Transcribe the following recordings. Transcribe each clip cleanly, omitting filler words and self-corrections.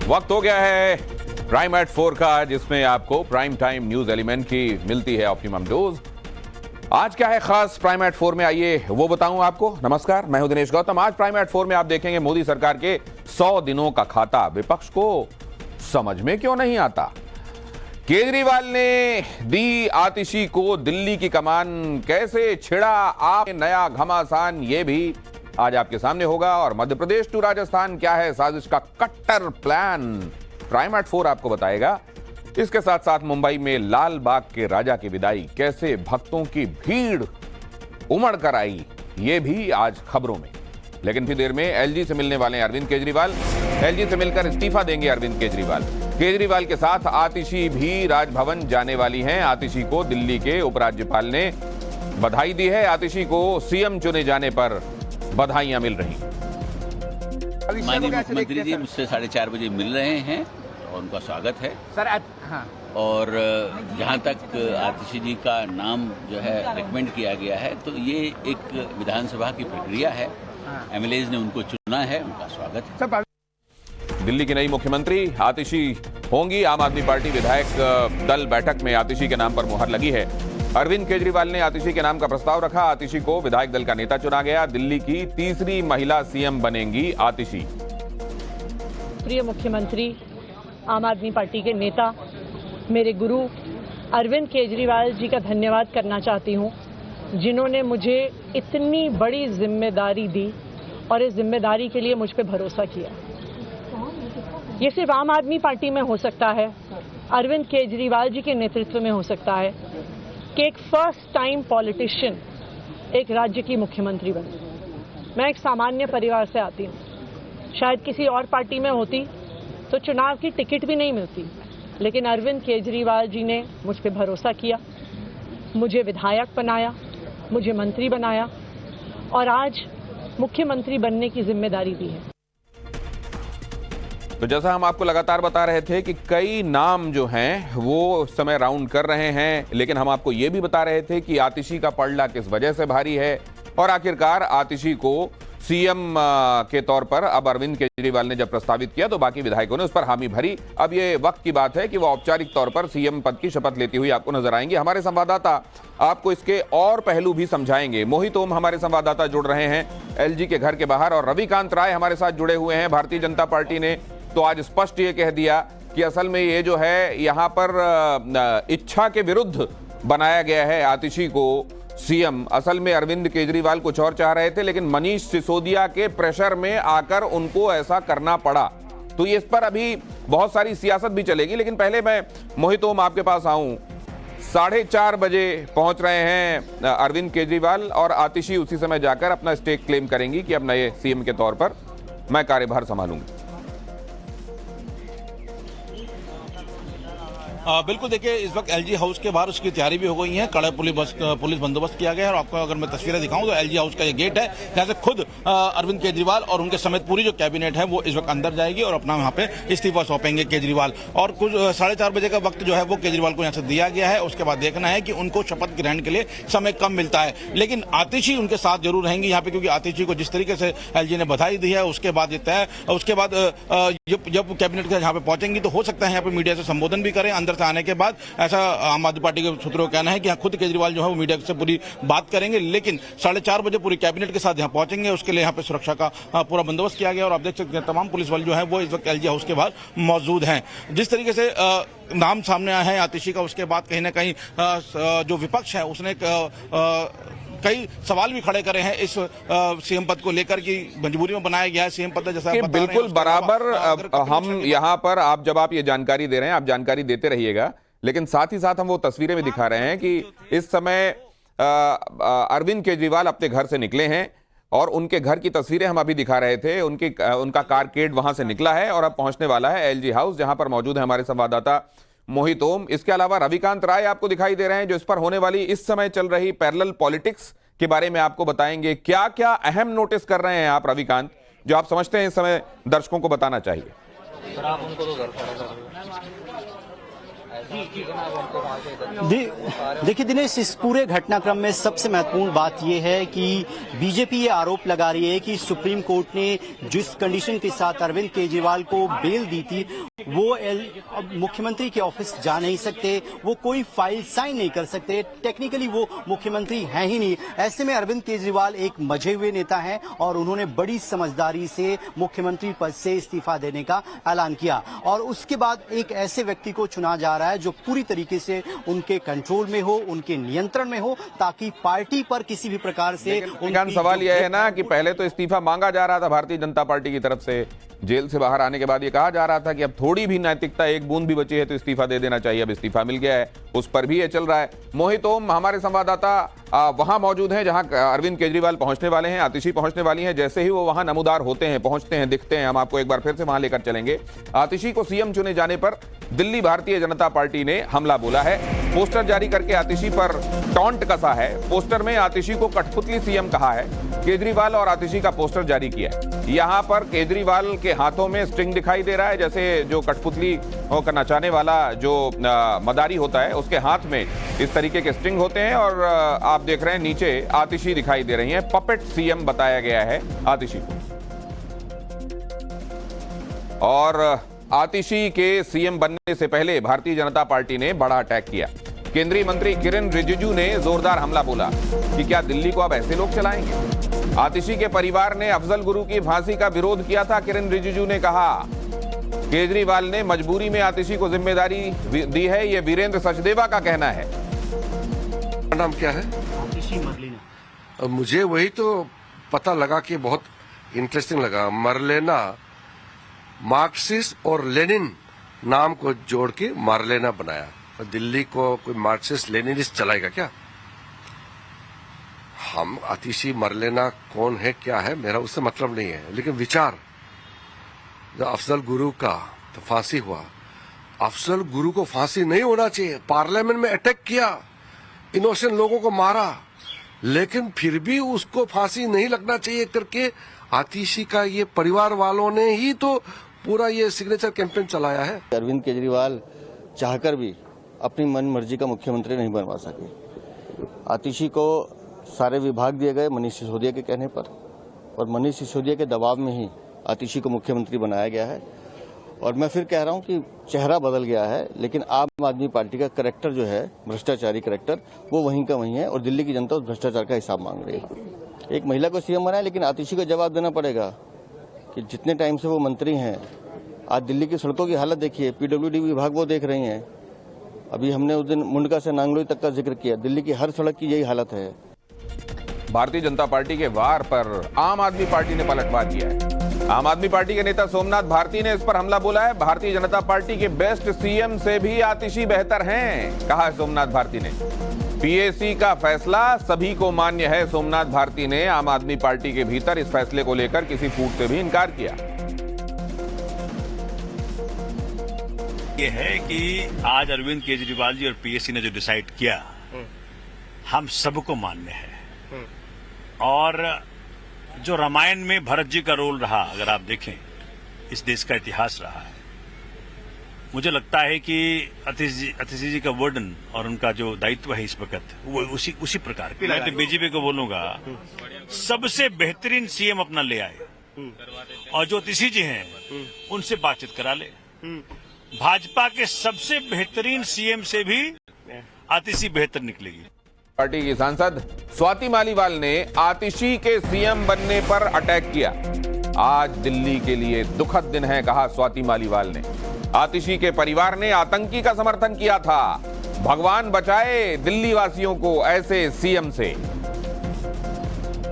वक्त हो गया है प्राइम एट 4 का, जिसमें आपको प्राइम टाइम न्यूज एलिमेंट की मिलती है ऑप्टिमम डोज। आज क्या है खास प्राइम एट 4 में, आइए वो बताऊं आपको। नमस्कार, मैं हूं दिनेश गौतम। आज प्राइम एट 4 में आप देखेंगे मोदी सरकार के 100 दिनों का खाता विपक्ष को समझ में क्यों नहीं आता। केजरीवाल ने दी आतिशी को दिल्ली की कमान, कैसे छिड़ा आप नया घमासान, ये भी आज आपके सामने होगा। और मध्य प्रदेश टू राजस्थान क्या है साजिश का कट्टर प्लान, प्राइम एट 4 आपको बताएगा। इसके साथ साथ मुंबई में लाल बाग के राजा की विदाई, कैसे भक्तों की भीड़ उमड़ कर आई, ये भी आज खबरों में। लेकिन फिर देर में एलजी से मिलने वाले हैं अरविंद केजरीवाल। एलजी से मिलकर इस्तीफा देंगे अरविंद केजरीवाल। केजरीवाल के साथ आतिशी भी राजभवन जाने वाली हैं। आतिशी को दिल्ली के उपराज्यपाल ने बधाई दी है। आतिशी को सीएम चुने जाने पर बधाइयां मिल रही। माननीय मुख्यमंत्री जी मुझसे 4:30 बजे मिल रहे हैं और उनका स्वागत है सर। हाँ। और जहां तक आतिशी जी का नाम जो है रिकमेंड किया गया है, तो ये एक विधानसभा की प्रक्रिया है। एमएलएज ने उनको चुना है, उनका स्वागत है। दिल्ली की नई मुख्यमंत्री आतिशी होंगी। आम आदमी पार्टी विधायक दल बैठक में आतिशी के नाम पर मुहर लगी है। अरविंद केजरीवाल ने आतिशी के नाम का प्रस्ताव रखा। आतिशी को विधायक दल का नेता चुना गया। दिल्ली की तीसरी महिला सीएम बनेंगी आतिशी। प्रिय मुख्यमंत्री, आम आदमी पार्टी के नेता, मेरे गुरु अरविंद केजरीवाल जी का धन्यवाद करना चाहती हूं, जिन्होंने मुझे इतनी बड़ी जिम्मेदारी दी और इस जिम्मेदारी के लिए मुझ पे भरोसा किया। ये सिर्फ आम आदमी पार्टी में हो सकता है, अरविंद केजरीवाल जी के नेतृत्व में हो सकता है कि एक फर्स्ट टाइम पॉलिटिशियन एक राज्य की मुख्यमंत्री बने। मैं एक सामान्य परिवार से आती हूँ। शायद किसी और पार्टी में होती तो चुनाव की टिकट भी नहीं मिलती, लेकिन अरविंद केजरीवाल जी ने मुझ पर भरोसा किया, मुझे विधायक बनाया, मुझे मंत्री बनाया और आज मुख्यमंत्री बनने की जिम्मेदारी दी है। तो जैसा हम आपको लगातार बता रहे थे कि कई नाम जो हैं वो उस समय राउंड कर रहे हैं, लेकिन हम आपको ये भी बता रहे थे कि आतिशी का पलड़ा किस वजह से भारी है। और आखिरकार आतिशी को सीएम के तौर पर अब अरविंद केजरीवाल ने जब प्रस्तावित किया तो बाकी विधायकों ने उस पर हामी भरी। अब ये वक्त की बात है कि वो औपचारिक तौर पर सीएम पद की शपथ लेती हुई आपको नजर आएंगे। हमारे संवाददाता आपको इसके और पहलू भी समझाएंगे। मोहित ओम हमारे संवाददाता जुड़ रहे हैं एलजी के घर के बाहर, और रविकांत राय हमारे साथ जुड़े हुए हैं। भारतीय जनता पार्टी ने तो आज स्पष्ट ये कह दिया कि असल में ये जो है यहाँ पर इच्छा के विरुद्ध बनाया गया है आतिशी को सीएम। असल में अरविंद केजरीवाल कुछ और चाह रहे थे, लेकिन मनीष सिसोदिया के प्रेशर में आकर उनको ऐसा करना पड़ा। तो इस पर अभी बहुत सारी सियासत भी चलेगी, लेकिन पहले मैं मोहित ओम आपके पास आऊं। 4:30 बजे पहुंच रहे हैं अरविंद केजरीवाल और आतिशी उसी समय जाकर अपना स्टेक क्लेम करेंगी कि अब नए सीएम के तौर पर मैं कार्यभार संभालूंगी। बिल्कुल, देखिए इस वक्त एलजी हाउस के बाहर उसकी तैयारी भी हो गई है। कड़ा पुलिस बंदोबस्त किया गया है। और आपको अगर मैं तस्वीरें दिखाऊं तो एलजी हाउस का ये गेट है, जहां से खुद अरविंद केजरीवाल और उनके समेत पूरी जो कैबिनेट है वो इस वक्त अंदर जाएगी और अपना वहां पे इस्तीफा सौंपेंगे केजरीवाल। और कुछ 4:30 बजे का वक्त जो है वो केजरीवाल को यहाँ से दिया गया है। उसके बाद देखना है कि उनको शपथ ग्रहण के लिए समय कम मिलता है, लेकिन आतिशी उनके साथ जरूर रहेंगी यहाँ पे, क्योंकि आतिशी को जिस तरीके से एलजी ने बधाई दी है उसके बाद ये तय, उसके बाद जब कैबिनेट के यहाँ पे पहुंचेंगी तो हो सकता है यहाँ पे मीडिया से संबोधन भी करें। अंदर से आने के बाद ऐसा आम आदमी पार्टी के सूत्रों का कहना है कि यहाँ खुद केजरीवाल जो है वो मीडिया से पूरी बात करेंगे, लेकिन 4:30 बजे पूरी कैबिनेट के साथ यहाँ पहुंचेंगे। उसके लिए यहाँ पे सुरक्षा का पूरा बंदोबस्त किया गया और आप देख सकते हैं तमाम पुलिस बल जो है वो इस वक्त एलजी हाउस के बाहर मौजूद हैं। जिस तरीके से नाम सामने आया है आतिशी का, उसके बाद कहीं ना कहीं जो विपक्ष है उसने कई सवाल भी खड़े करे हैं इस सीएम पद को लेकर कि मजबूरी में बनाया गया है सीएम पद, जैसा बिल्कुल बराबर। हम यहाँ पर जब आप ये जानकारी दे रहे हैं, आप जानकारी देते रहिएगा, लेकिन साथ ही साथ हम वो तस्वीरें भी दिखा रहे हैं कि इस समय अरविंद केजरीवाल अपने घर से निकले हैं और उनके घर की तस्वीरें हम अभी दिखा रहे थे। उनका कारकेड वहां से निकला है और अब पहुंचने वाला है एलजी हाउस, जहां पर मौजूद है हमारे संवाददाता मोहित ओम। इसके अलावा रविकांत राय आपको दिखाई दे रहे हैं, जो इस पर होने वाली इस समय चल रही पैरेलल पॉलिटिक्स के बारे में आपको बताएंगे। क्या क्या अहम नोटिस कर रहे हैं आप रविकांत, जो आप समझते हैं इस समय दर्शकों को बताना चाहिए? सर आप उनको तो घर खड़ा कर देखिए दिनेश, इस पूरे घटनाक्रम में सबसे महत्वपूर्ण बात यह है कि बीजेपी ये आरोप लगा रही है कि सुप्रीम कोर्ट ने जिस कंडीशन के साथ अरविंद केजरीवाल को बेल दी थी, वो मुख्यमंत्री के ऑफिस जा नहीं सकते, वो कोई फाइल साइन नहीं कर सकते, टेक्निकली वो मुख्यमंत्री हैं ही नहीं। ऐसे में अरविंद केजरीवाल एक मजे हुए नेता हैं और उन्होंने बड़ी समझदारी से मुख्यमंत्री पद से इस्तीफा देने का ऐलान किया और उसके बाद एक ऐसे व्यक्ति को चुना जा रहा है जो पूरी तरीके से उनके कंट्रोल में हो, उनके नियंत्रण में हो, ताकि पार्टी पर किसी भी प्रकार से सवाल यह है ना कि पहले तो इस्तीफा मांगा जा रहा था भारतीय जनता पार्टी की तरफ से, जेल से बाहर आने के बाद ये कहा जा रहा था कि अब थोड़ी भी नैतिकता, एक बूंद भी बची है तो इस्तीफा दे देना चाहिए। अब इस्तीफा मिल गया है, उस पर भी ये चल रहा है। मोहित ओम हमारे संवाददाता वहां मौजूद हैं जहां अरविंद केजरीवाल पहुंचने वाले हैं, आतिशी पहुंचने वाली हैं। जैसे ही वो वहां नमूदार होते हैं, पहुंचते हैं, दिखते हैं, हम आपको एक बार फिर से वहां लेकर चलेंगे। आतिशी को सीएम चुने जाने पर दिल्ली भारतीय जनता पार्टी ने हमला बोला है, पोस्टर जारी करके आतिशी पर टॉन्ट कसा है। पोस्टर में आतिशी को कठपुतली सीएम कहा है। केजरीवाल और आतिशी का पोस्टर जारी किया है। यहां पर केजरीवाल के हाथों में स्ट्रिंग दिखाई दे रहा है, जैसे जो कठपुतली होकर नचाने वाला जो मदारी होता है उसके हाथ में इस तरीके के स्ट्रिंग होते हैं। और आप देख रहे हैं नीचे आतिशी दिखाई दे रही हैं। पपेट सीएम बताया गया है आतिशी को। और आतिशी के सीएम बनने से पहले भारतीय जनता पार्टी ने बड़ा अटैक किया। केंद्रीय मंत्री किरेन रिजिजू ने जोरदार हमला बोला कि क्या दिल्ली को अब ऐसे लोग चलाएंगे। आतिशी के परिवार ने अफजल गुरु की फांसी का विरोध किया था। किरेन रिजिजू ने कहा केजरीवाल ने मजबूरी में आतिशी को जिम्मेदारी दी है, यह वीरेंद्र सचदेवा का कहना है। नाम क्या है? आतिशी मरलेना। मुझे वही तो पता लगा कि बहुत इंटरेस्टिंग लगा। मरलेना, मार्क्सिस्ट और लेनिन नाम को जोड़ के मारलेना बनाया। दिल्ली को कोई मार्क्सिस्ट लेनिनिस्ट चलाएगा क्या? हम आतिशी मरलेना कौन है क्या है मेरा उससे मतलब नहीं है, लेकिन विचार जो अफजल गुरु का तो फांसी हुआ, अफजल गुरु को फांसी नहीं होना चाहिए। पार्लियामेंट में अटैक किया, इनोसेंट लोगों को मारा, लेकिन फिर भी उसको फांसी नहीं लगना चाहिए करके आतिशी का ये परिवार वालों ने ही तो पूरा ये सिग्नेचर कैंपेन चलाया है। अरविंद केजरीवाल चाहकर भी अपनी मन मर्जी का मुख्यमंत्री नहीं बनवा सके। आतिशी को सारे विभाग दिए गए मनीष सिसोदिया के कहने पर, और मनीष सिसोदिया के दबाव में ही आतिशी को मुख्यमंत्री बनाया गया है। और मैं फिर कह रहा हूं कि चेहरा बदल गया है, लेकिन आम आदमी पार्टी का करैक्टर जो है, भ्रष्टाचारी करैक्टर, वो वहीं का वहीं है और दिल्ली की जनता उस भ्रष्टाचार का हिसाब मांग रही है। एक महिला को सीएम बनाया, लेकिन आतिशी को जवाब देना पड़ेगा कि जितने टाइम से वो मंत्री हैं, आज दिल्ली की सड़कों की हालत देखिए, पीडब्ल्यूडी विभाग वो देख रही हैं। अभी हमने उस दिन मुंडका से नांगलोई तक का जिक्र किया, दिल्ली की हर सड़क की यही हालत है। भारतीय जनता पार्टी के वार पर आम आदमी पार्टी ने पलटवार किया है। आम आदमी पार्टी के नेता सोमनाथ भारती ने इस पर हमला बोला है। भारतीय जनता पार्टी के बेस्ट सीएम से भी आतिशी बेहतर हैं, कहा है सोमनाथ भारती ने। पीएसी का फैसला सभी को मान्य है, सोमनाथ भारती ने आम आदमी पार्टी के भीतर इस फैसले को लेकर किसी फूट से भी इनकार किया। ये है कि आज अरविंद केजरीवाल जी और पीएसी ने जो डिसाइड किया, हम सबको मान्य है। और जो रामायण में भरत जी का रोल रहा, अगर आप देखें, इस देश का इतिहास रहा है। मुझे लगता है कि आतिशी जी का वर्डन और उनका जो दायित्व है इस वक्त, वो उसी प्रकार का। मैं तो बीजेपी को बोलूंगा, सबसे बेहतरीन सीएम अपना ले आए, और जो आतिशी जी हैं उनसे बातचीत करा ले। भाजपा के सबसे बेहतरीन सीएम से भी आतिशी बेहतर निकलेगी। पार्टी की सांसद स्वाति मालीवाल ने आतिशी के सीएम बनने पर अटैक किया। आज दिल्ली के लिए दुखद दिन है, कहा स्वाति मालीवाल ने। आतिशी के परिवार ने आतंकी का समर्थन किया था। भगवान बचाए दिल्ली वासियों को ऐसे सीएम से।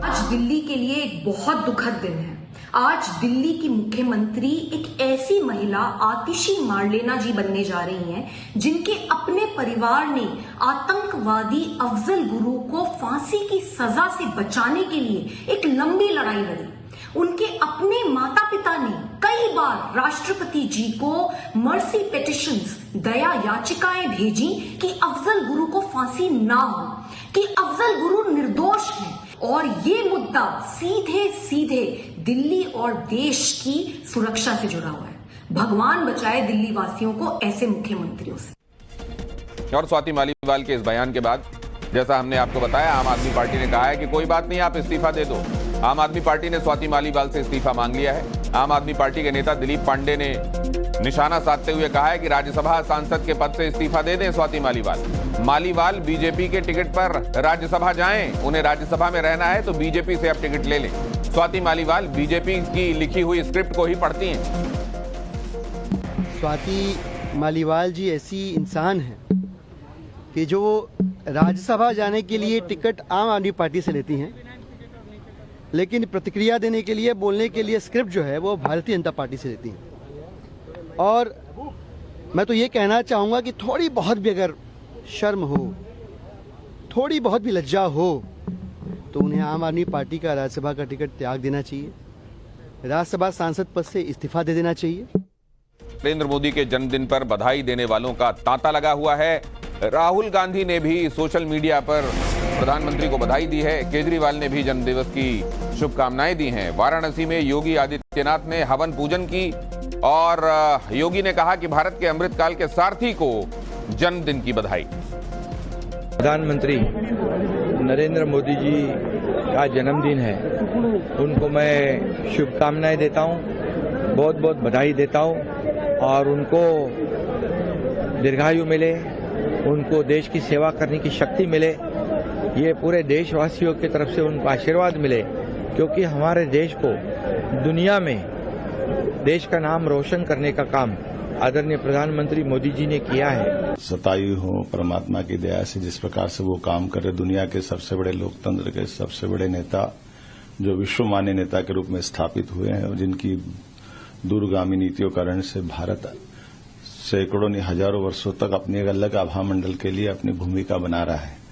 आज दिल्ली के लिए एक बहुत दुखद दिन है। आज दिल्ली की मुख्यमंत्री एक ऐसी महिला आतिशी मारलेना जी बनने जा रही हैं, जिनके अपने परिवार ने आतंकवादी अफजल गुरु को फांसी की सजा से बचाने के लिए एक लंबी लड़ाई लड़ी। उनके अपने माता पिता ने कई बार राष्ट्रपति जी को मर्सी पिटिशंस, दया याचिकाएं भेजी कि अफजल गुरु को फांसी ना हो, कि अफजल गुरु निर्दोष हैं। और ये मुद्दा सीधे सीधे दिल्ली और देश की सुरक्षा से जुड़ा हुआ है। भगवान बचाए दिल्ली वासियों को ऐसे मुख्यमंत्रियों से। और स्वाति मालीवाल के इस बयान के बाद जैसा हमने आपको बताया, आम आदमी पार्टी ने कहा है कि कोई बात नहीं, आप इस्तीफा दे दो। आम आदमी पार्टी ने स्वाति मालीवाल से इस्तीफा मांग लिया है। आम आदमी पार्टी के नेता दिलीप पांडे ने निशाना साधते हुए कहा है कि राज्यसभा सांसद के पद से इस्तीफा दे दें स्वाति मालीवाल बीजेपी के टिकट पर राज्यसभा जाएं, उन्हें राज्यसभा में रहना है तो बीजेपी से अब टिकट ले लें। स्वाति मालीवाल बीजेपी की लिखी हुई स्क्रिप्ट को ही पढ़ती हैं। स्वाति मालीवाल जी ऐसी इंसान है कि जो राज्यसभा जाने के लिए टिकट आम आदमी पार्टी से लेती हैं, लेकिन प्रतिक्रिया देने के लिए, बोलने के लिए स्क्रिप्ट जो है वो भारतीय जनता पार्टी से लेती हैं। और मैं तो ये कहना चाहूँगा कि थोड़ी बहुत भी अगर शर्म हो, थोड़ी बहुत भी लज्जा हो, तो उन्हें आम आदमी पार्टी का राज्यसभा का टिकट त्याग देना चाहिए, राज्यसभा सांसद पद से इस्तीफा दे देना चाहिए। नरेंद्र मोदी के जन्मदिन पर बधाई देने वालों का तांता लगा हुआ है। राहुल गांधी ने भी सोशल मीडिया पर प्रधानमंत्री को बधाई दी है। केजरीवाल ने भी जन्मदिवस की शुभकामनाएं दी हैं। वाराणसी में योगी आदित्यनाथ ने हवन पूजन की और योगी ने कहा कि भारत के अमृतकाल के सारथी को जन्मदिन की बधाई। प्रधानमंत्री नरेंद्र मोदी जी का जन्मदिन है, उनको मैं शुभकामनाएं देता हूं, बहुत बहुत बधाई देता हूं और उनको दीर्घायु मिले, उनको देश की सेवा करने की शक्ति मिले, ये पूरे देशवासियों की तरफ से उनको आशीर्वाद मिले, क्योंकि हमारे देश को दुनिया में देश का नाम रोशन करने का काम आदरणीय प्रधानमंत्री मोदी जी ने किया है। सतायु हो परमात्मा की दया से जिस प्रकार से वो काम कर रहे, दुनिया के सबसे बड़े लोकतंत्र के सबसे बड़े नेता, जो विश्व मान्य नेता के रूप में स्थापित हुए हैं और जिनकी दूरगामी नीतियों कारण से भारत सैकड़ों नहीं हजारों वर्षों तक अपने एक अलग आभा मंडल के लिए अपनी भूमिका बना रहा है।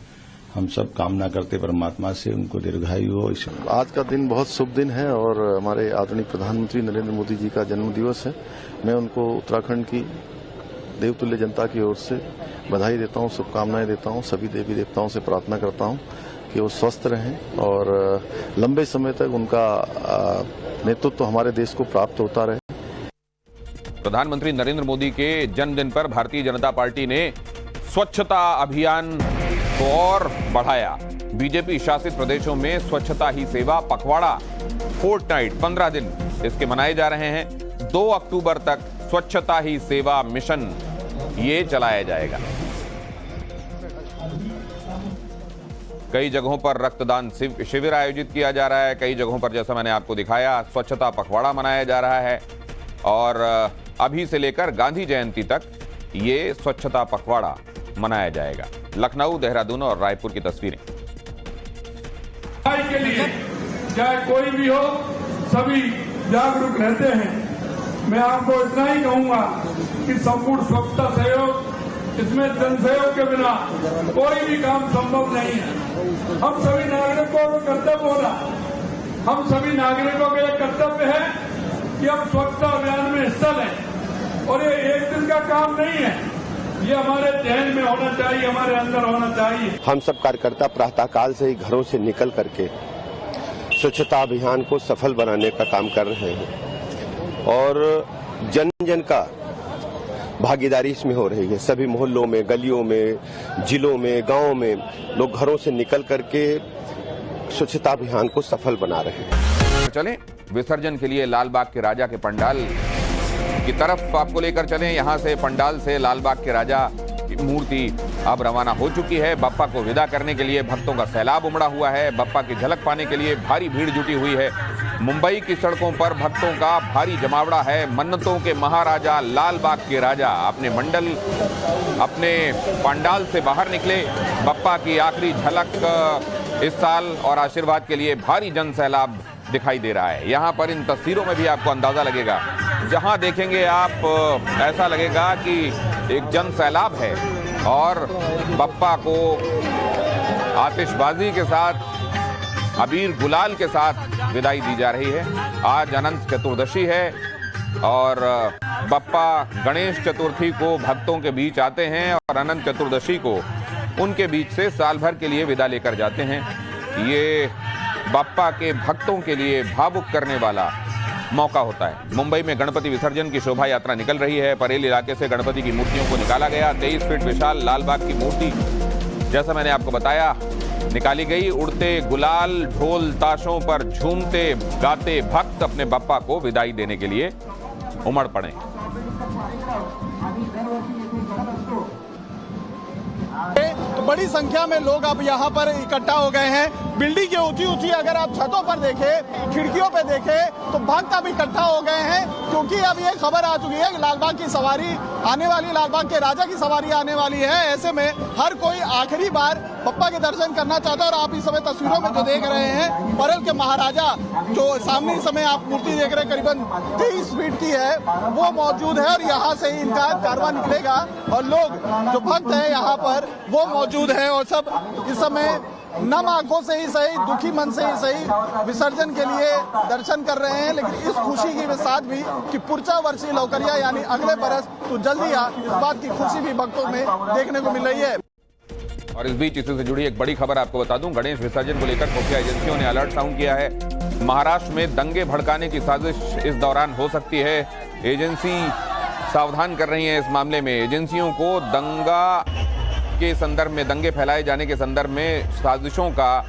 हम सब कामना करते परमात्मा से उनको दीर्घायु हो। आज का दिन बहुत शुभ दिन है और हमारे आदरणीय प्रधानमंत्री नरेंद्र मोदी जी का जन्म दिवस है। मैं उनको उत्तराखंड की देवतुल्य जनता की ओर से बधाई देता हूं, शुभकामनाएं देता हूं। सभी देवी देवताओं से प्रार्थना करता हूं कि वो स्वस्थ रहें और लंबे समय तक उनका नेतृत्व हमारे देश को प्राप्त होता रहे। प्रधानमंत्री नरेंद्र मोदी के जन्मदिन पर भारतीय जनता पार्टी ने स्वच्छता अभियान को और बढ़ाया। बीजेपी शासित प्रदेशों में स्वच्छता ही सेवा पखवाड़ा फोर्टनाइट 15 दिन इसके मनाए जा रहे हैं। 2 अक्टूबर तक स्वच्छता ही सेवा मिशन ये चलाया जाएगा। कई जगहों पर रक्तदान शिविर आयोजित किया जा रहा है। कई जगहों पर जैसा मैंने आपको दिखाया स्वच्छता पखवाड़ा मनाया जा रहा है और अभी से लेकर गांधी जयंती तक ये स्वच्छता पखवाड़ा मनाया जाएगा। लखनऊ, देहरादून और रायपुर की तस्वीरें। के लिए चाहे कोई भी हो, सभी जागरूक रहते हैं। मैं आपको इतना ही कहूंगा कि संपूर्ण स्वच्छता सहयोग, इसमें जन सहयोग के बिना कोई भी काम संभव नहीं है। हम सभी नागरिकों का कर्तव्य होना, हम सभी नागरिकों का यह कर्तव्य है कि हम स्वच्छता अभियान में हिस्सा लें और ये एक दिन का काम नहीं है, ये हमारे जहन में होना चाहिए, हमारे अंदर होना चाहिए। हम सब कार्यकर्ता प्रातःकाल से ही घरों से निकल करके स्वच्छता अभियान को सफल बनाने का काम कर रहे हैं और जन जन का भागीदारी इसमें हो रही है। सभी मोहल्लों में, गलियों में, जिलों में, गांवों में लोग घरों से निकल करके स्वच्छता अभियान को सफल बना रहे हैं। चलें विसर्जन के लिए लालबाग के राजा के पंडाल की तरफ आपको लेकर चलें। यहां से पंडाल से लालबाग के राजा की मूर्ति अब रवाना हो चुकी है। बप्पा को विदा करने के लिए भक्तों का सैलाब उमड़ा हुआ है। बप्पा की झलक पाने के लिए भारी भीड़ जुटी हुई है। मुंबई की सड़कों पर भक्तों का भारी जमावड़ा है। मन्नतों के महाराजा लालबाग के राजा अपने पंडाल से बाहर निकले। बप्पा की आखिरी झलक इस साल और आशीर्वाद के लिए भारी जन सैलाब दिखाई दे रहा है। यहाँ पर इन तस्वीरों में भी आपको अंदाजा लगेगा, जहाँ देखेंगे आप ऐसा लगेगा कि एक जन सैलाब है और बप्पा को आतिशबाजी के साथ, अबीर गुलाल के साथ विदाई दी जा रही है। आज अनंत चतुर्दशी है और बप्पा गणेश चतुर्थी को भक्तों के बीच आते हैं और अनंत चतुर्दशी को उनके बीच से साल भर के लिए विदा लेकर जाते हैं। ये बप्पा के भक्तों के लिए भावुक करने वाला मौका होता है। मुंबई में गणपति विसर्जन की शोभा यात्रा निकल रही है। परेल इलाके से गणपति की मूर्तियों को निकाला गया। 23 फीट विशाल लालबाग की मूर्ति, जैसा मैंने आपको बताया, निकाली गई। उड़ते गुलाल, ढोल ताशों पर झूमते गाते भक्त अपने बप्पा को विदाई देने के लिए उमड़ पड़े। तो बड़ी संख्या में लोग अब यहाँ पर इकट्ठा हो गए हैं। बिल्डिंग के ऊंची ऊंची अगर आप छतों पर देखें, खिड़कियों पे देखें, तो भक्त अब इकट्ठा हो गए हैं, क्योंकि अब ये खबर आ चुकी है कि लालबाग की सवारी आने वाली, लालबाग के राजा की सवारी आने वाली है। ऐसे में हर कोई आखिरी बार बप्पा के दर्शन करना चाहता है। और आप इस समय तस्वीरों में जो देख रहे हैं, परेल के महाराजा जो सामने इस समय आप मूर्ति देख रहे हैं, करीबन 23 फीट की है, वो मौजूद है और यहाँ से ही इनका कारवा निकलेगा। और लोग जो भक्त है यहाँ पर वो मौजूद है और सब इस समय नम आंखों से ही सही, दुखी मन से ही सही विसर्जन के लिए दर्शन कर रहे हैं। लेकिन इस खुशी के साथ भी कि पुरचा वर्षी लौकरिया यानी अगले बरस तो जल्दी आ, इस बात की खुशी भी भक्तों में देखने को मिल रही है। और इस बीच इससे जुड़ी एक बड़ी खबर आपको बता दूं, गणेश विसर्जन को लेकर खुफिया एजेंसियों ने अलर्ट साउंड किया है। महाराष्ट्र में दंगे भड़काने की साजिश इस दौरान हो सकती है। एजेंसी सावधान कर रही है इस मामले में। एजेंसियों को दंगा के संदर्भ में, दंगे फैलाए जाने के संदर्भ में साजिशों का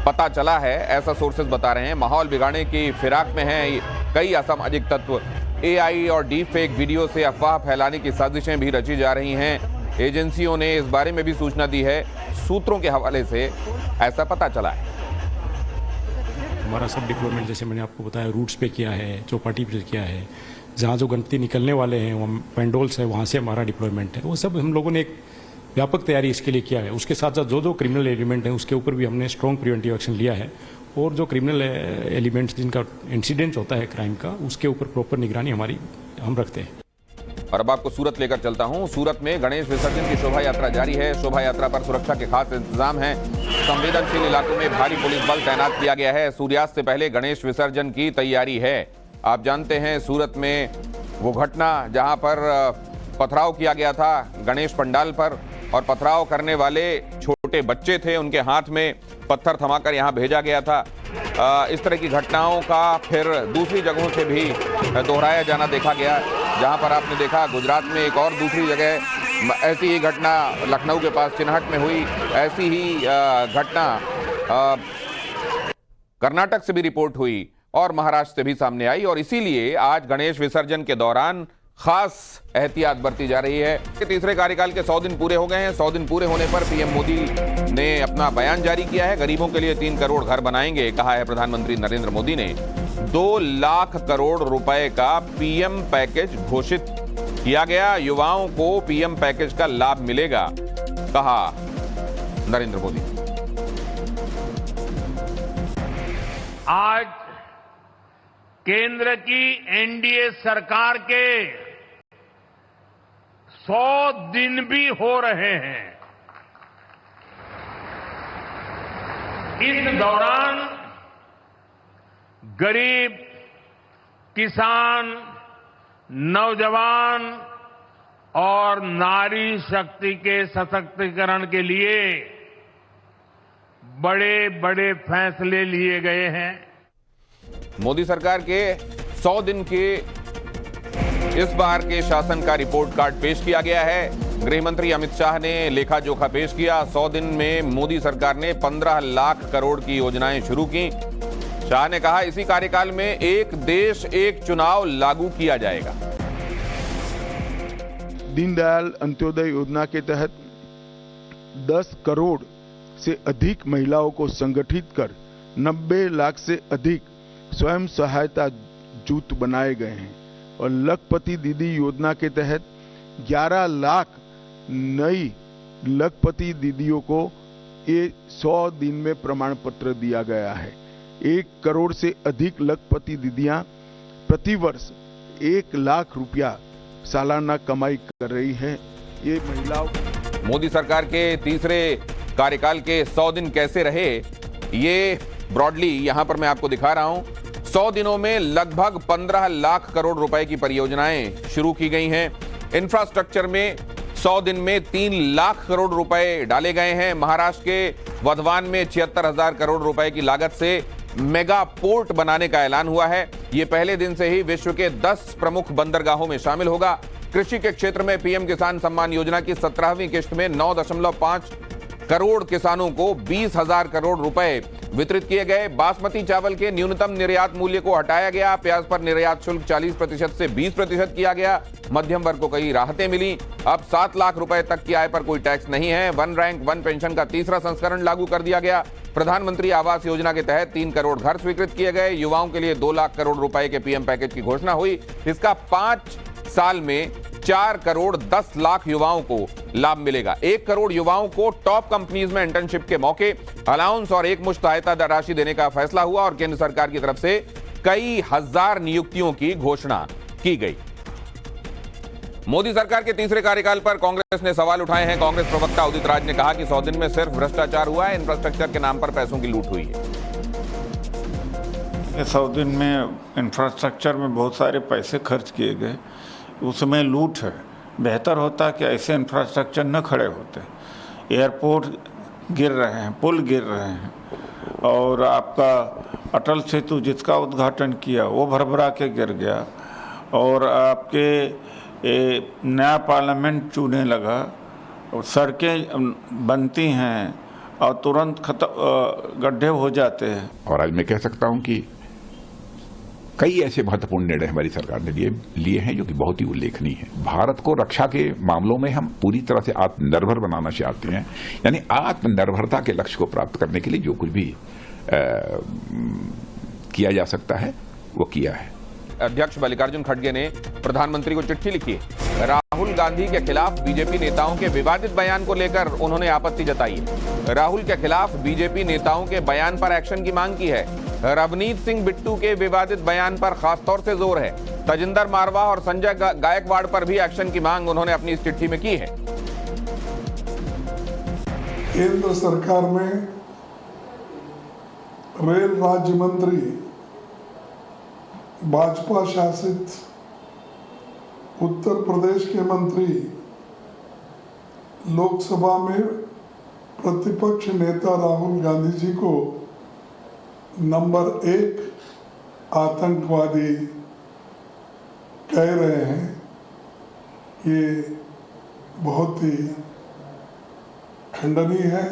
पता चला है, ऐसा सोर्सेज बता रहे हैं। माहौल बिगाड़ने की फिराक में हैं कई असामाजिक तत्व। एआई और डीप फेक वीडियो से अफवाह फैलाने की साजिशें भी रची जा रही हैं। एजेंसियों ने इस बारे में भी सूचना दी है। सूत्रों के हवाले से ऐसा पता चला है। हमारा सब डिप्लॉयमेंट, जैसे मैंने आपको बताया, रूट्स पे किया है, चौपाटी पे किया है, जहाँ जो गणपति निकलने वाले हैं, वहाँ पेंडोल्स है, वहाँ से हमारा डिप्लॉयमेंट है। वो सब हम लोगों ने एक व्यापक तैयारी इसके लिए किया है। उसके साथ साथ जो क्रिमिनल एलिमेंट है उसके ऊपर भी हमने स्ट्रॉन्ग प्रिवेंटिव एक्शन लिया है। और जो क्रिमिनल एलिमेंट्स जिनका इंसिडेंट होता है क्राइम का, उसके ऊपर प्रॉपर निगरानी हम रखते हैं। और अब आपको सूरत लेकर चलता हूं। सूरत में गणेश विसर्जन की शोभा यात्रा जारी है। शोभा यात्रा पर सुरक्षा के खास इंतजाम हैं। संवेदनशील इलाकों में भारी पुलिस बल तैनात किया गया है। सूर्यास्त से पहले गणेश विसर्जन की तैयारी है। आप जानते हैं सूरत में वो घटना जहां पर पथराव किया गया था गणेश पंडाल पर, और पथराव करने वाले छोटे बच्चे थे, उनके हाथ में पत्थर थमाकर यहां भेजा गया था। इस तरह की घटनाओं का फिर दूसरी जगहों से भी दोहराया जाना देखा गया। जहां पर आपने देखा गुजरात में एक और दूसरी जगह ऐसी ही घटना लखनऊ के पास चिन्हट में हुई। ऐसी ही घटना कर्नाटक से भी रिपोर्ट हुई और महाराष्ट्र से भी सामने आई। और इसीलिए आज गणेश विसर्जन के दौरान खास एहतियात बरती जा रही है। तीसरे कार्यकाल के 100 दिन पूरे हो गए हैं। 100 दिन पूरे होने पर पीएम मोदी ने अपना बयान जारी किया है। गरीबों के लिए 3 करोड़ घर बनाएंगे, कहा है प्रधानमंत्री नरेंद्र मोदी ने। 2 लाख करोड़ रुपए का पीएम पैकेज घोषित किया गया। युवाओं को पीएम पैकेज का लाभ मिलेगा, कहा नरेंद्र मोदी। आज केंद्र की एनडीए सरकार के 100 दिन भी हो रहे हैं। इस दौरान गरीब, किसान, नौजवान और नारी शक्ति के सशक्तिकरण के लिए बड़े बड़े फैसले लिए गए हैं। मोदी सरकार के 100 दिन के इस बार के शासन का रिपोर्ट कार्ड पेश किया गया है। गृह मंत्री अमित शाह ने लेखा जोखा पेश किया। 100 दिन में मोदी सरकार ने 15 लाख करोड़ की योजनाएं शुरू की। शाह ने कहा इसी कार्यकाल में एक देश एक चुनाव लागू किया जाएगा। दीनदयाल अंत्योदय योजना के तहत 10 करोड़ से अधिक महिलाओं को संगठित कर 90 लाख से अधिक स्वयं सहायता जूथ बनाए गए हैं। और लखपति दीदी योजना के तहत 11 लाख नई लखपति दीदियों को ये 100 दिन में प्रमाण पत्र दिया गया है। 1 करोड़ से अधिक लखपति दीदियां प्रतिवर्ष 1 लाख रुपया सालाना कमाई कर रही है। ये महिलाओं मोदी सरकार के तीसरे कार्यकाल के 100 दिन कैसे रहे, ये ब्रॉडली यहां पर मैं आपको दिखा रहा हूं। 100 दिनों में लगभग 15 लाख करोड़ रुपए की परियोजनाएं शुरू की गई हैं। इंफ्रास्ट्रक्चर में 100 दिन में 3 लाख करोड़ रुपए डाले गए हैं। महाराष्ट्र के वधवान में 76,000 करोड़ रुपए की लागत से मेगा पोर्ट बनाने का ऐलान हुआ है। यह पहले दिन से ही विश्व के 10 प्रमुख बंदरगाहों में शामिल होगा। कृषि के क्षेत्र में पीएम किसान सम्मान योजना की 17वीं किश्त में 9.5 करोड़ किसानों को 20,000 करोड़ रुपए वितरित किए गए। बासमती चावल के न्यूनतम निर्यात मूल्य को हटाया गया। प्याज पर निर्यात शुल्क 40% से 20% किया गया। मध्यम वर्ग को कई राहतें मिली। अब 7 लाख रुपए तक की आय पर कोई टैक्स नहीं है। वन रैंक वन पेंशन का तीसरा संस्करण लागू कर दिया गया। प्रधानमंत्री आवास योजना के तहत 3 करोड़ घर स्वीकृत किए गए। युवाओं के लिए 2 लाख करोड़ रुपए के पीएम पैकेज की घोषणा हुई। इसका 5 साल में 4 करोड़ 10 लाख युवाओं को लाभ मिलेगा। 1 करोड़ युवाओं को टॉप कंपनीज में इंटर्नशिप के मौके, अलाउंस और एक मुश्त सहायता राशि देने का फैसला हुआ और केंद्र सरकार की तरफ से कई हजार नियुक्तियों की घोषणा की गई। मोदी सरकार के तीसरे कार्यकाल पर कांग्रेस ने सवाल उठाए हैं। कांग्रेस प्रवक्ता उदित राज ने कहा कि 100 दिन में सिर्फ भ्रष्टाचार हुआ है, इंफ्रास्ट्रक्चर के नाम पर पैसों की लूट हुई है। 100 दिन में इंफ्रास्ट्रक्चर में बहुत सारे पैसे खर्च किए गए, उसमें लूट है। बेहतर होता कि ऐसे इंफ्रास्ट्रक्चर न खड़े होते। एयरपोर्ट गिर रहे हैं, पुल गिर रहे हैं, और आपका अटल सेतु जिसका उद्घाटन किया वो भरभरा के गिर गया, और आपके नया पार्लियामेंट चुनने लगा, और सड़कें बनती हैं और तुरंत गड्ढे हो जाते हैं। और आज मैं कह सकता हूं कि कई ऐसे महत्वपूर्ण निर्णय हमारी सरकार ने लिए हैं जो कि बहुत ही उल्लेखनीय है। भारत को रक्षा के मामलों में हम पूरी तरह से आत्मनिर्भर बनाना चाहते हैं, यानी आत्मनिर्भरता के लक्ष्य को प्राप्त करने के लिए जो कुछ भी किया जा सकता है वो किया है। अध्यक्ष मल्लिकार्जुन खड़गे ने प्रधानमंत्री को चिट्ठी लिखी है। राहुल गांधी के खिलाफ बीजेपी नेताओं के विवादित बयान को लेकर उन्होंने आपत्ति जताई है। राहुल के खिलाफ बीजेपी नेताओं के बयान पर एक्शन की मांग की है। रवनीत सिंह बिट्टू के विवादित बयान पर खासतौर से जोर है। तजिंदर मारवा और संजय गायकवाड़ पर भी एक्शन की मांग उन्होंने अपनी इस चिट्ठी में की है। केंद्र सरकार में रेल राज्य मंत्री, भाजपा शासित उत्तर प्रदेश के मंत्री, लोकसभा में प्रतिपक्ष नेता राहुल गांधी जी को नंबर 1 आतंकवादी कह रहे हैं। ये बहुत ही खंडनीय है।